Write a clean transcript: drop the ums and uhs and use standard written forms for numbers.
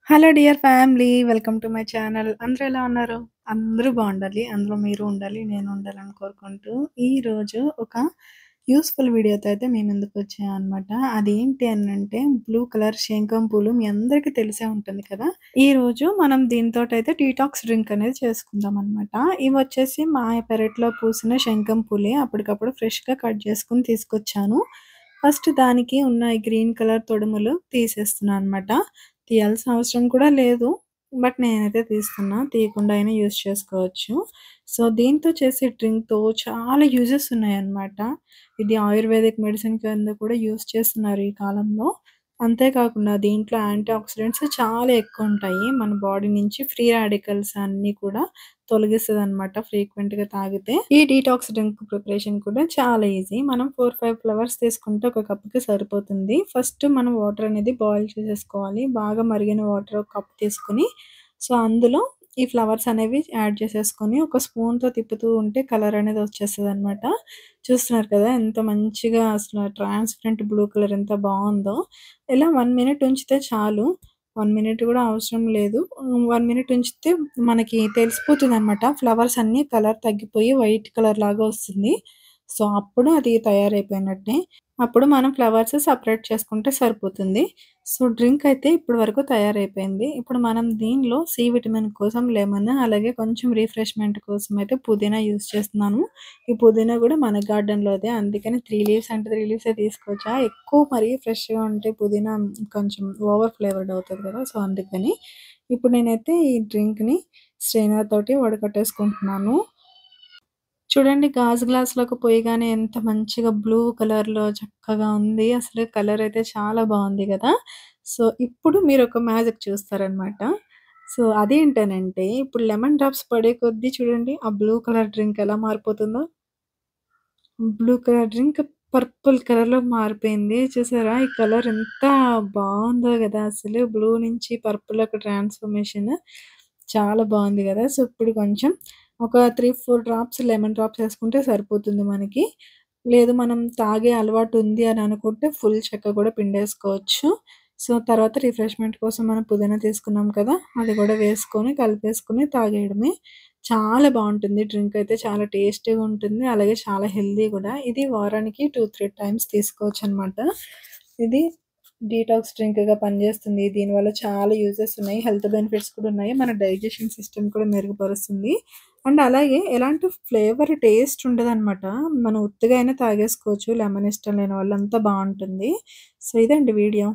Hello dear family. Welcome to my channel. అందరూ ఎలా ఉన్నారు? అందరూ బావుండాలి. అందులో మీరు ఉండాలి. నేను ఉండాలని కోరుకుంటూ ఈరోజు ఒక యూజ్‌ఫుల్ వీడియోతో అయితే మీ ముందుకొచ్చాననమాట. అదేంటి అనంటే బ్లూ కలర్ శంఖం పూలు మీ అందరికీ తెలిసే ఉంటుంది కదా! ఈరోజు మనం దీనితోటైతే డీటాక్స్ డ్రింక్ అనేది చేసుకుందామనమాట. ఇవొచ్చేసి మా పెరట్లో పూసిన శంఖం పూలే. అప్పటికప్పుడు ఫ్రెష్‌గా కట్ చేసుకొని తీసుకొచ్చాను. ఫస్ట్ దానికి ఉన్న ఈ గ్రీన్ కలర్ తొడుములు తీసేస్తున్నా అనమాట. తీయాల్సిన అవసరం కూడా లేదు. బట్ నేనైతే తీస్తున్నా. తీయకుండా అయినా యూజ్ చేసుకోవచ్చు. సో, దీంతో చేసే డ్రింక్‌తో చాలా యూజెస్ ఉన్నాయన్నమాట. ఇది ఆయుర్వేదిక్ మెడిసిన్ కింద కూడా యూజ్ చేస్తున్నారు ఈ కాలంలో. అంతే కాకుండా దీంట్లో యాంటీ ఆక్సిడెంట్స్ చాలా ఎక్కువుంటాయి. మన బాడీ నుంచి ఫ్రీ రాడికల్స్ అన్నీ కూడా తొలగిస్తదనమాట ఫ్రీక్వెంట్‌గా తాగితే. ఈ డీటాక్స్ డ్రింక్ ప్రిపరేషన్ కూడా చాలా ఈజీ. మనం 4, 5 ఫ్లవర్స్ తీసుకుంటే ఒక కప్‌కి సరిపోతుంది. ఫస్ట్ మనం వాటర్ అనేది బాయిల్ చేసేసుకోవాలి. బాగా మరిగిన వాటర్ ఒక కప్ తీసుకొని, సో, అందులో ఈ ఫ్లవర్స్ అనేవి యాడ్ చేసేసుకొని ఒక స్పూన్‌తో తిప్పుతూ ఉంటే కలర్ అనేది వచ్చేస్తదనమాట. చూస్తున్నారు కదా! ఎంత మంచిగా అసల ట్రాన్స్‌పరెంట్ బ్లూ కలర్ ఎంత బావుందో. ఇలా 1 మినిట్ ఉంచితే చాలు. 1 మినిట్ గూడా అవసరం లేదు. 1 మినిట్ ఉంచితే మనకి తెలిసిపోతుందనమాట. ఫ్లవర్స్ అన్నీ కలర్ తగ్గిపోయి వైట్ కలర్ లాగా వస్తుంది. సో, అప్పుడు అది తయారైపోయినట్టే. అప్పుడు మనం ఫ్లవర్స్ సెపరేట్ చేసుకుంటే సరిపోతుంది. సో, డ్రింక్ అయితే ఇప్పటి వరకు తయారైపోయింది. ఇప్పుడు మనం దీనిలో సి విటమిన్ కోసం లెమన్, అలాగే కొంచెం రిఫ్రెష్‌మెంట్ కోసం అయితే పుదీనా యూజ్ చేస్తున్నాను. ఈ పుదీనా గూడా మన గార్డెన్‌లోదే. అందుకని 3 లీవ్స్ అంటే 3 లీవ్సే తీసుకొచ్చా. ఎక్కువ మరీ ఫ్రెష్‌గా ఉంటే పుదీనా కొంచెం ఓవర్ ఫ్లేవర్డ్ అవుతది కదా! సో, అందుకని. ఇప్పుడు నేనైతే ఈ డ్రింక్‌ని స్ట్రెయినర్ తోటి వడకట్టేసుకుంటున్నాను. చూడండి గాజు గ్లాస్‌లోకి పోయగానే ఎంత మంచిగా బ్లూ కలర్‌లో చక్కగా ఉంది. అసలు కలర్ అయితే చాలా బావుంది గదా! సో, ఇప్పుడు మీరొక మ్యాజిక్ చూస్తారనమాట. సో, అదేంటనంటే ఇప్పుడు లెమన్ డ్రాప్స్ పడే కొద్దీ చూడండి ఆ బ్లూ కలర్ డ్రింక్ ఎలా మారిపోతుందో. బ్లూ కలర్ డ్రింక్ పర్పుల్ కలర్‌లోకి మారిపోయింది. చూసారా? ఈ కలర్ ఎంత బావుందో గదా! అసలు. బ్లూ నుంచి పర్పుల్‌లోకి ట్రాన్స్‌ఫర్మేషన్ చాలా బావుంది గదా! సో, ఇప్పుడు కొంచెం ఒక 3, 4 డ్రాప్స్ లెమన్ డ్రాప్స్ ఏసుకుంటే సరిపోతుంది మనకి. లేదు మనం తాగే అలవాటు ఉంది అని అనుకుంటే ఫుల్ చెక్క గూడా పిండేసుకోవచ్చు. సో, తర్వాత రిఫ్రెష్‌మెంట్ కోసం మనం పుదీనా తీసుకున్నాం కదా! అది గూడా వేసుకొని కలిపేసుకొని తాగేయడమే. చాలా బావుంటుంది. డ్రింక్ అయితే చాలా టేస్టీగా ఉంటుంది. అలాగే చాలా హెల్తీ గూడా. ఇది వారానికి 2, 3 టైమ్స్ తీసుకోవచ్చనమాట. ఇది డీటాక్స్ డ్రింక్‌గా పనిజేస్తుంది. దీనివల్ల చాలా యూజెస్ ఉన్నాయి. హెల్త్ బెనిఫిట్స్ కూడా ఉన్నాయి. మన డైజెషన్ సిస్టమ్ కూడా మెరుగుపరుస్తుంది. అండ్ అలాగే ఎలాంటి ఫ్లేవర్ టేస్ట్ ఉండదనమాట. మనం ఉత్తిగా అయినా తాగేసుకోవచ్చు. లెమన్ ఇష్టం లేని వాళ్ళంతా బావుంటుంది. సో, ఇదండి వీడియో.